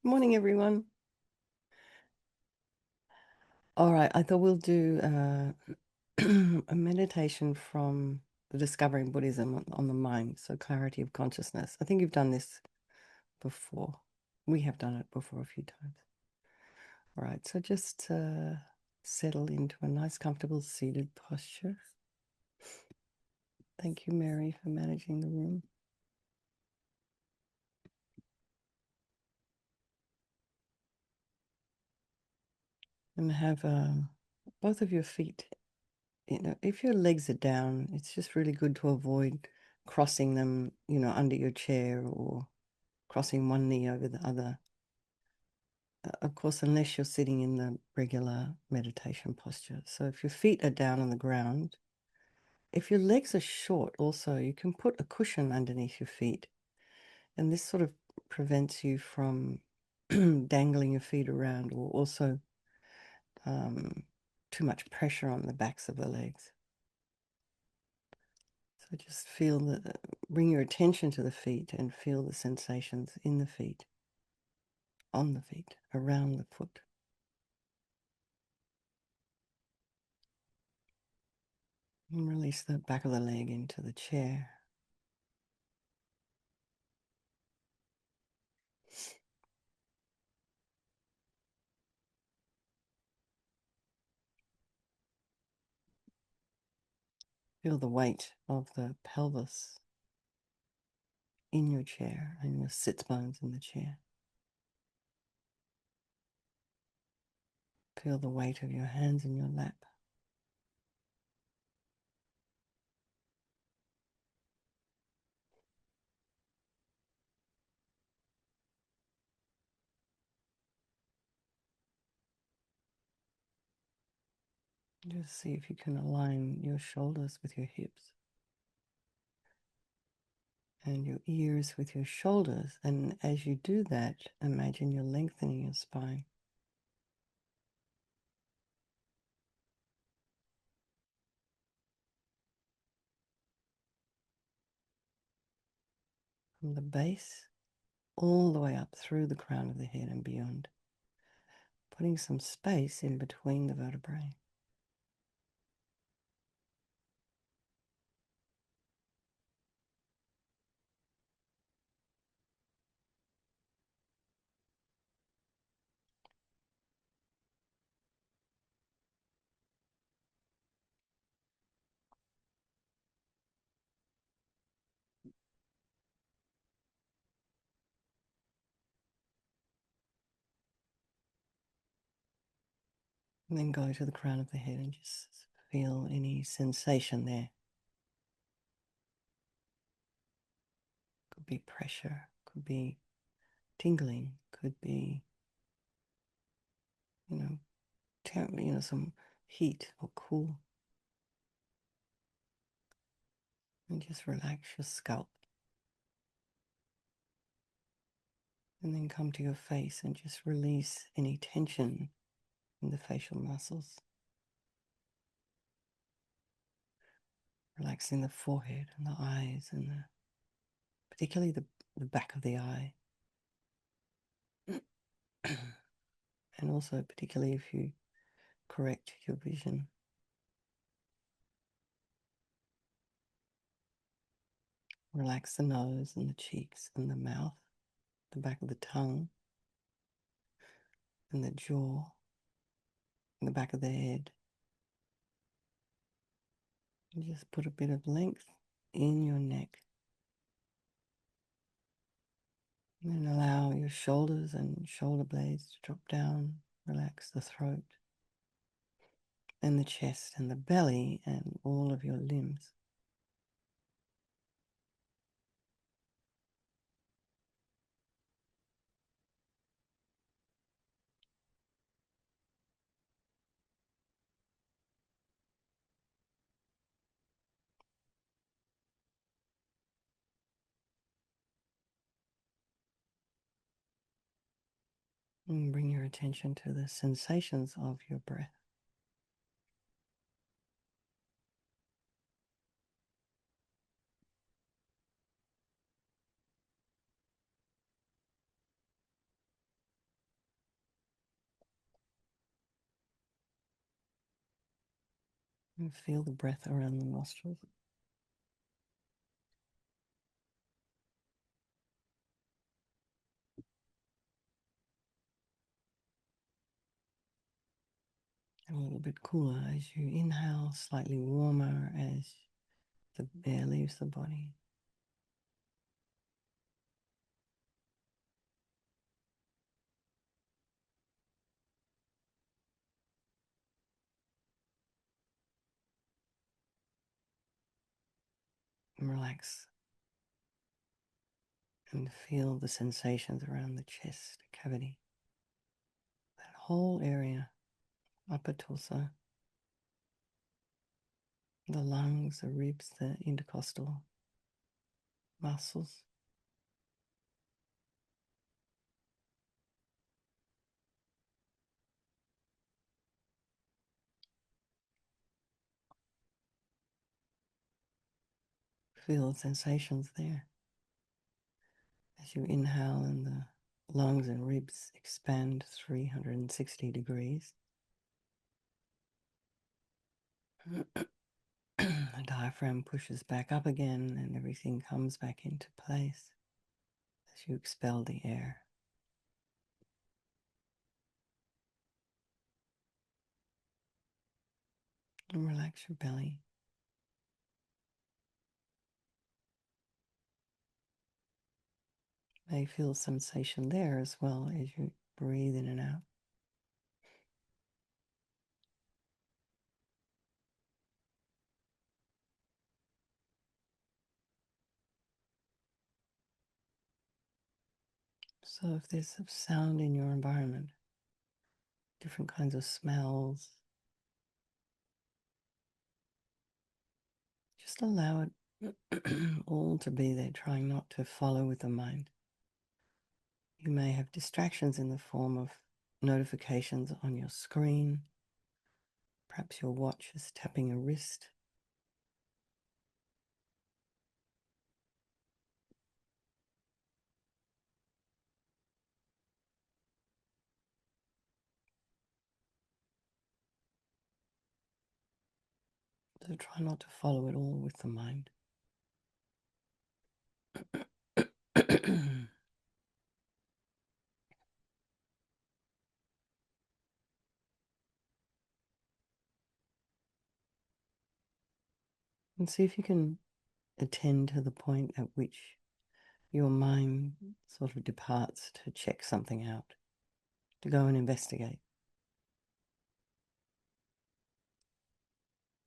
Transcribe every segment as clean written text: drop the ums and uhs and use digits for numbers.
Morning, everyone. All right, I thought we'll do a meditation from the Discovering Buddhism on the mind, so clarity of consciousness. I think you've done this before. We have done it before a few times. All right, so just settle into a nice, comfortable seated posture. Thank you, Mary, for managing the room. And have both of your feet. If your legs are down, it's just really good to avoid crossing them, under your chair or crossing one knee over the other. Of course, unless you're sitting in the regular meditation posture. So if your feet are down on the ground, if your legs are short, also, you can put a cushion underneath your feet. And this sort of prevents you from dangling your feet around or also too much pressure on the backs of the legs. So just bring your attention to the feet and feel the sensations in the feet, on the feet, around the foot. And release the back of the leg into the chair. Feel the weight of the pelvis in your chair and your sits bones in the chair. Feel the weight of your hands in your lap. Just see if you can align your shoulders with your hips and your ears with your shoulders. And as you do that, imagine you're lengthening your spine. From the base all the way up through the crown of the head and beyond, putting some space in between the vertebrae. And then go to the crown of the head and just feel any sensation there. Could be pressure, could be tingling, could be, you know, some heat or cool. And just relax your scalp. And then come to your face and just release any tension in the facial muscles. Relaxing the forehead and the eyes and particularly the back of the eye. And also particularly if you correct your vision. Relax the nose and the cheeks and the mouth, the back of the tongue and the jaw and the back of the head. And just put a bit of length in your neck. And then allow your shoulders and shoulder blades to drop down. Relax the throat and the chest and the belly and all of your limbs. And bring your attention to the sensations of your breath. And feel the breath around the nostrils. And a little bit cooler as you inhale, slightly warmer as the air leaves the body. And relax and feel the sensations around the chest cavity. That whole area, upper torso, the lungs, the ribs, the intercostal muscles. Feel the sensations there as you inhale and the lungs and ribs expand 360 degrees. The diaphragm pushes back up again and everything comes back into place as you expel the air. And relax your belly. May feel sensation there as well as you breathe in and out. So if there's a sound in your environment, different kinds of smells, just allow it all to be there, trying not to follow with the mind. You may have distractions in the form of notifications on your screen. Perhaps your watch is tapping a wrist. So try not to follow it all with the mind. And see if you can attend to the point at which your mind sort of departs to check something out, to go and investigate.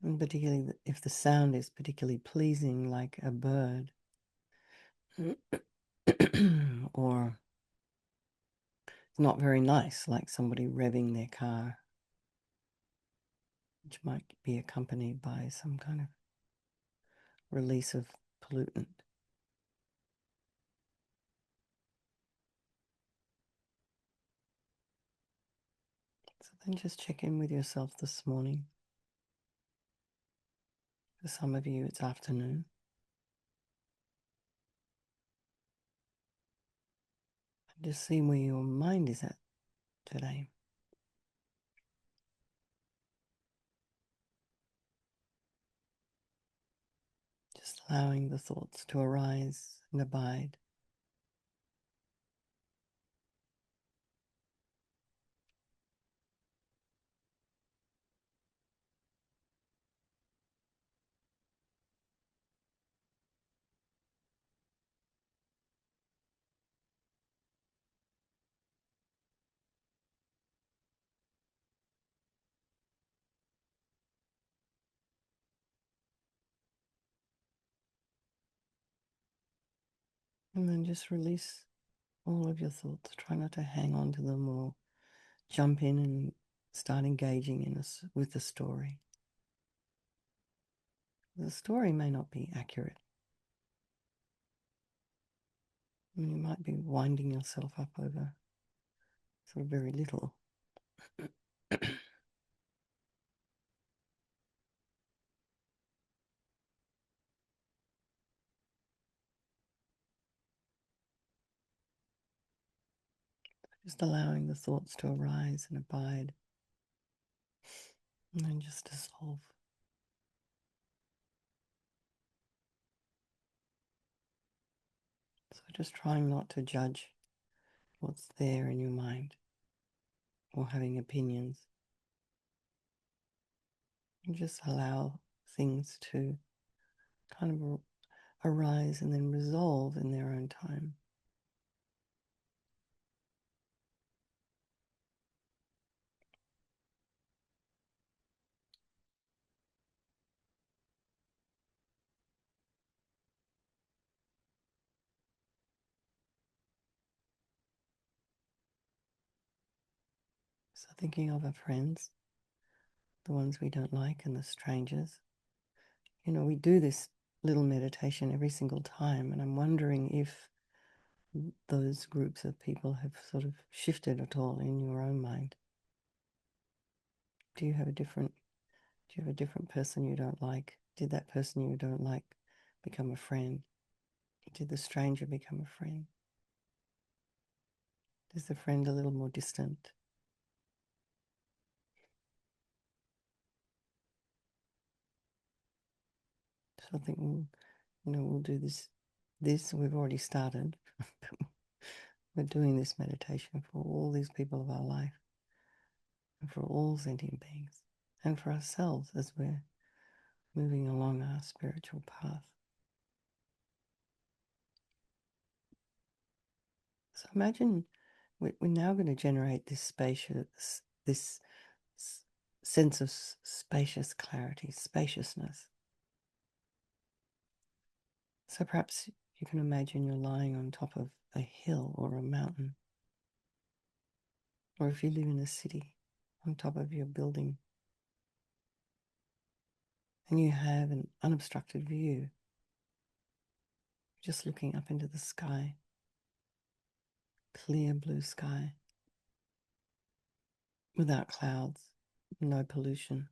And particularly if the sound is particularly pleasing, like a bird, or not very nice, like somebody revving their car, which might be accompanied by some kind of release of pollutant. So then just check in with yourself this morning. For some of you, it's afternoon. And just see where your mind is at today. Just allowing the thoughts to arise and abide. And then just release all of your thoughts. Try not to hang on to them or jump in and start engaging with the story. The story may not be accurate. I mean, you might be winding yourself up over sort of very little. Just allowing the thoughts to arise and abide, and then just dissolve. Just trying not to judge what's there in your mind or having opinions. And just allow things to kind of arise and then resolve in their own time. So thinking of our friends, the ones we don't like and the strangers. We do this little meditation every single time, and I'm wondering if those groups of people have sort of shifted at all in your own mind. Do you have a different person you don't like? Did that person you don't like become a friend? Did the stranger become a friend? Is the friend a little more distant? So I think we'll do this. We've already started. We're doing this meditation for all these people of our life, and for all sentient beings, and for ourselves as we're moving along our spiritual path. So imagine we're now going to generate this sense of spacious clarity, spaciousness. So perhaps you can imagine you're lying on top of a hill or a mountain, or if you live in a city, on top of your building, and you have an unobstructed view, just looking up into the sky, clear blue sky, without clouds, no pollution,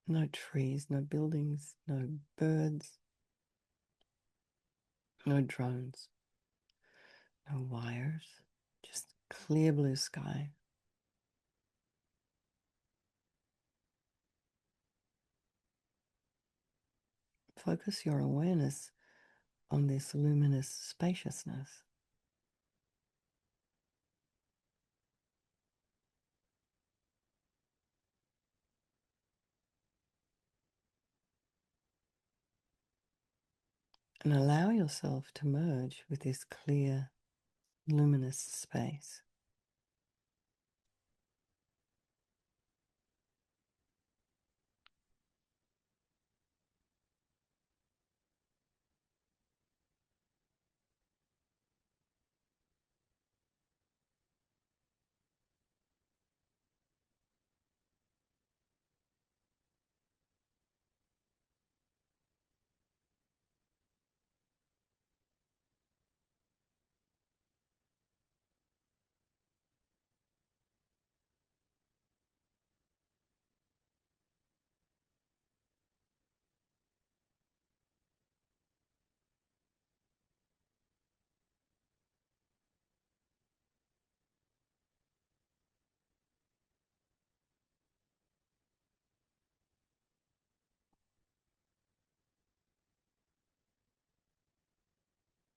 no trees, no buildings, no birds, no drones, no wires, just clear blue sky. Focus your awareness on this luminous spaciousness. And allow yourself to merge with this clear, luminous space.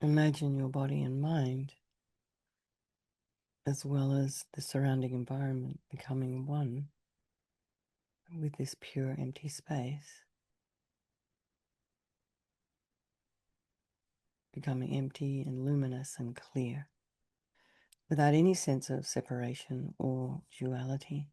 Imagine your body and mind, as well as the surrounding environment, becoming one with this pure empty space, becoming empty and luminous and clear, without any sense of separation or duality.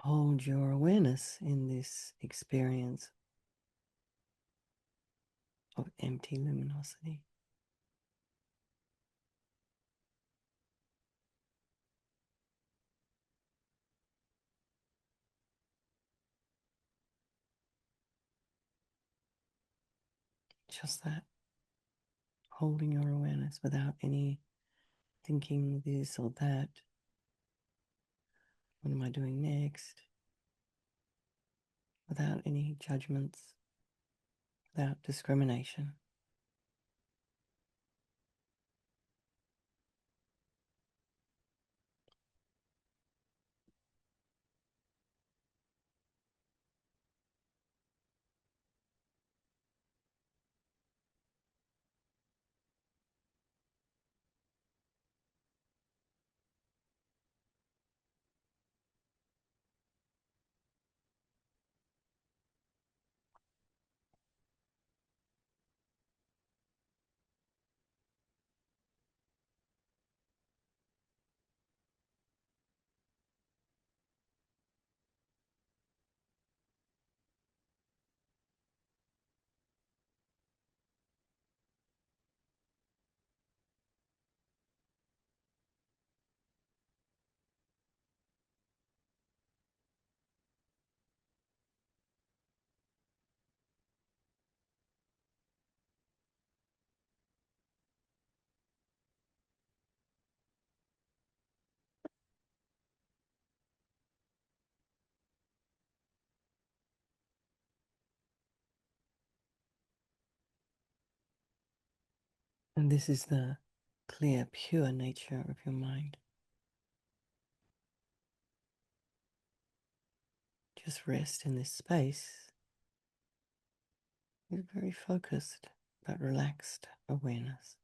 Hold your awareness in this experience of empty luminosity. Just that, holding your awareness without any thinking this or that. What am I doing next? Without any judgments, without discrimination. And this is the clear, pure nature of your mind. Just rest in this space with very focused but relaxed awareness.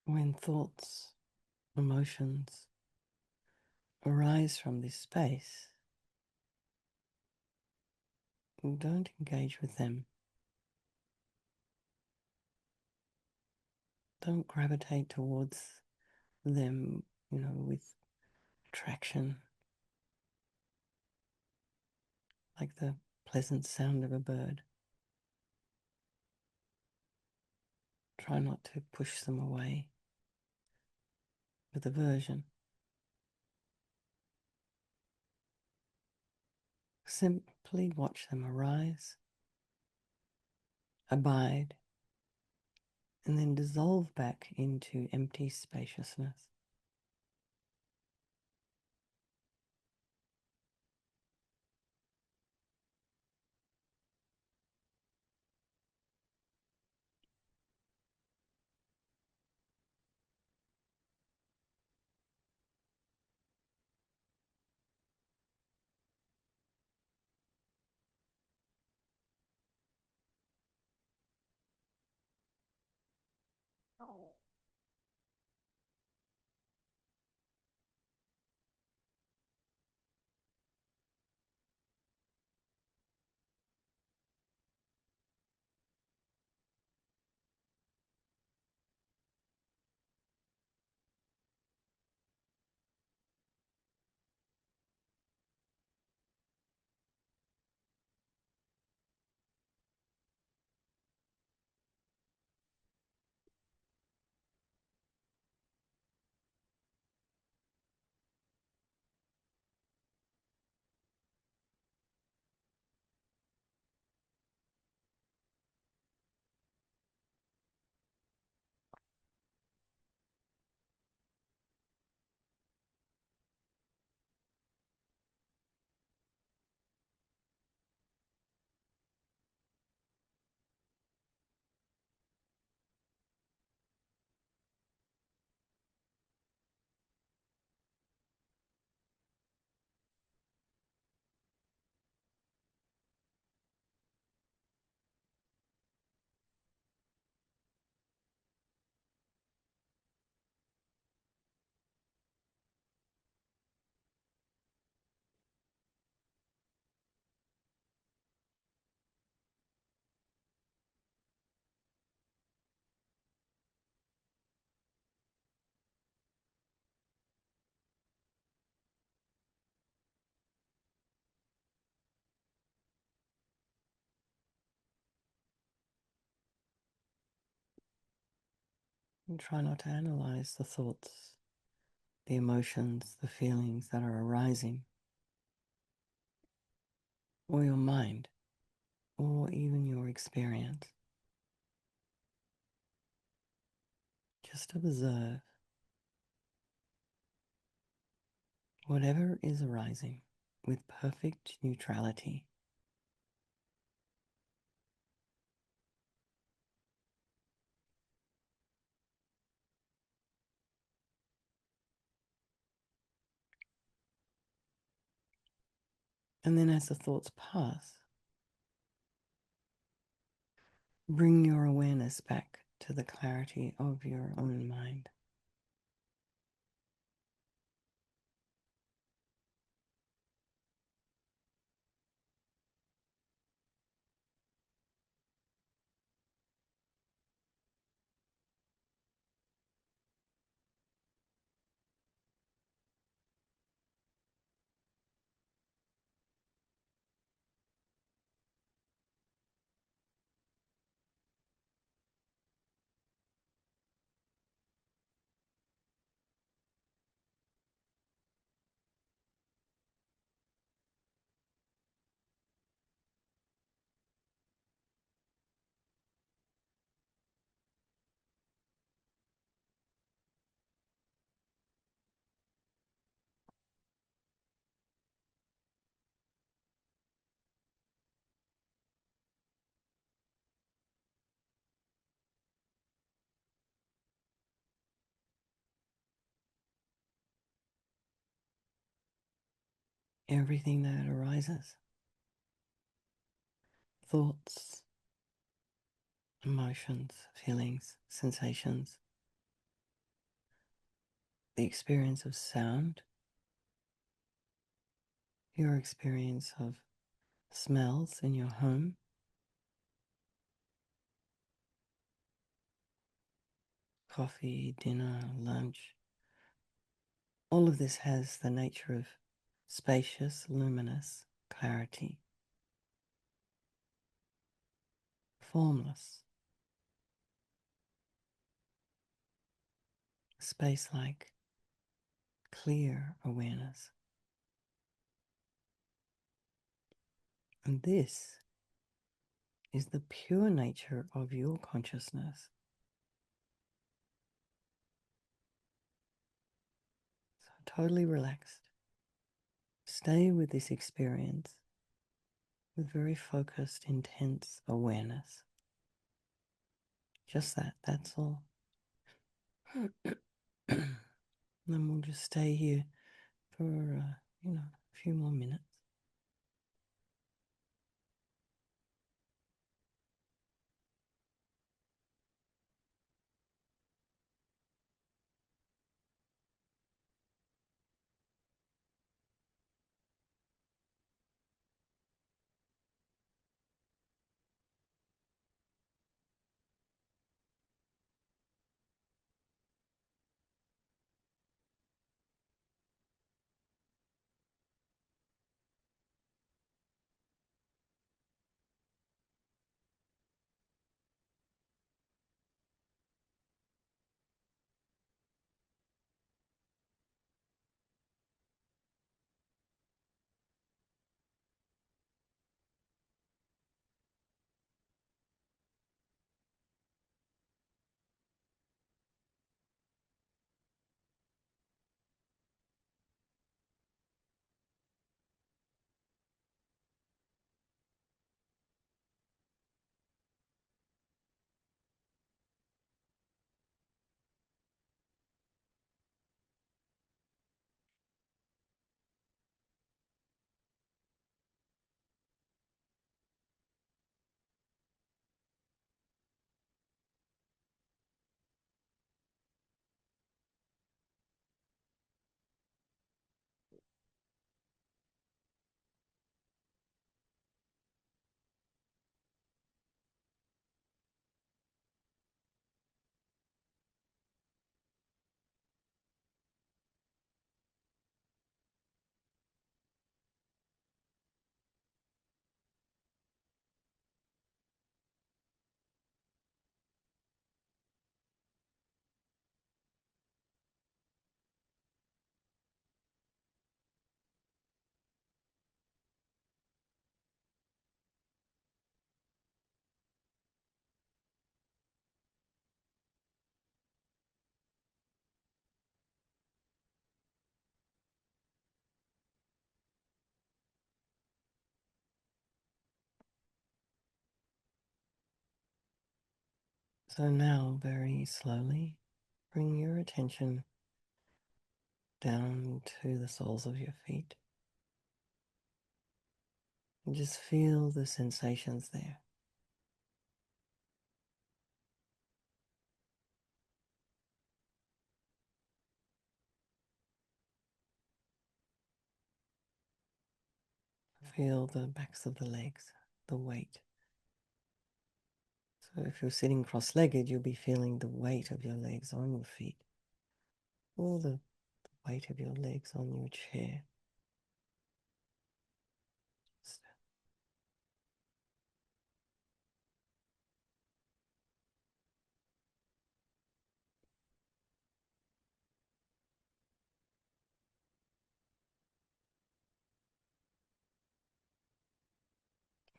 When thoughts, emotions arise from this space, don't engage with them. Don't gravitate towards them, with attraction, like the pleasant sound of a bird. Try not to push them away with aversion. Simply watch them arise, abide, and then dissolve back into empty spaciousness. And try not to analyze the thoughts, the emotions, the feelings that are arising, or your mind, or even your experience. Just observe whatever is arising with perfect neutrality. And then as the thoughts pass, bring your awareness back to the clarity of your own mind. Everything that arises, thoughts, emotions, feelings, sensations, the experience of sound, your experience of smells in your home, coffee, dinner, lunch. All of this has the nature of spacious, luminous clarity, formless, space like, clear awareness. And this is the pure nature of your consciousness. So totally relaxed. Stay with this experience with very focused, intense awareness. Just that, that's all. And then we'll just stay here for, a few more minutes. So now, very slowly, bring your attention down to the soles of your feet and just feel the sensations there. Feel the backs of the legs, the weight. So if you're sitting cross-legged, you'll be feeling the weight of your legs on your feet, or the weight of your legs on your chair. Just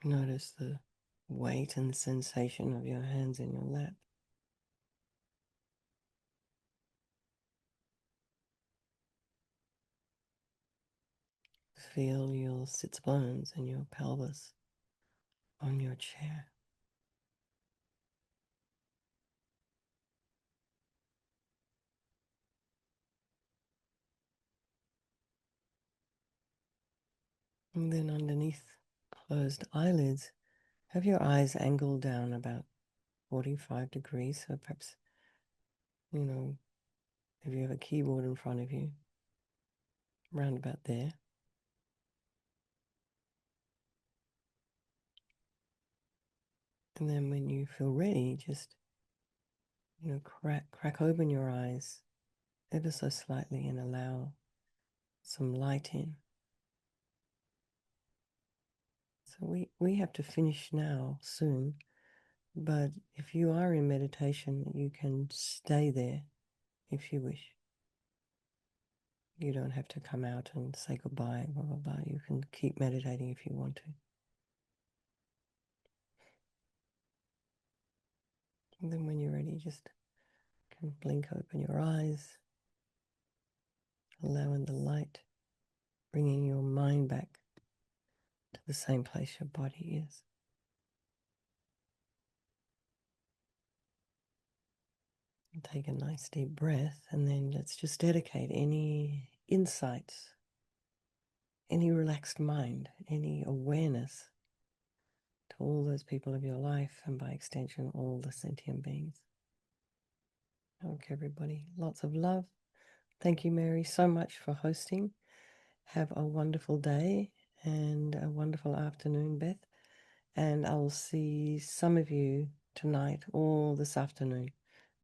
notice the weight and sensation of your hands in your lap. Feel your sits bones and your pelvis on your chair. And then underneath closed eyelids, have your eyes angled down about 45 degrees. So perhaps, if you have a keyboard in front of you, round about there. And then when you feel ready, just, crack open your eyes ever so slightly and allow some light in. So we have to finish now soon, but if you are in meditation, you can stay there if you wish. You don't have to come out and say goodbye, blah, blah, blah. You can keep meditating if you want to. And then when you're ready, just can blink open your eyes, allowing the light, bringing your mind back to the same place your body is. And take a nice deep breath, and then let's just dedicate any insights, any relaxed mind, any awareness to all those people of your life, and by extension, all the sentient beings. Okay, everybody, lots of love. Thank you, Mary, so much for hosting. Have a wonderful day and a wonderful afternoon, Beth. And I'll see some of you tonight or this afternoon.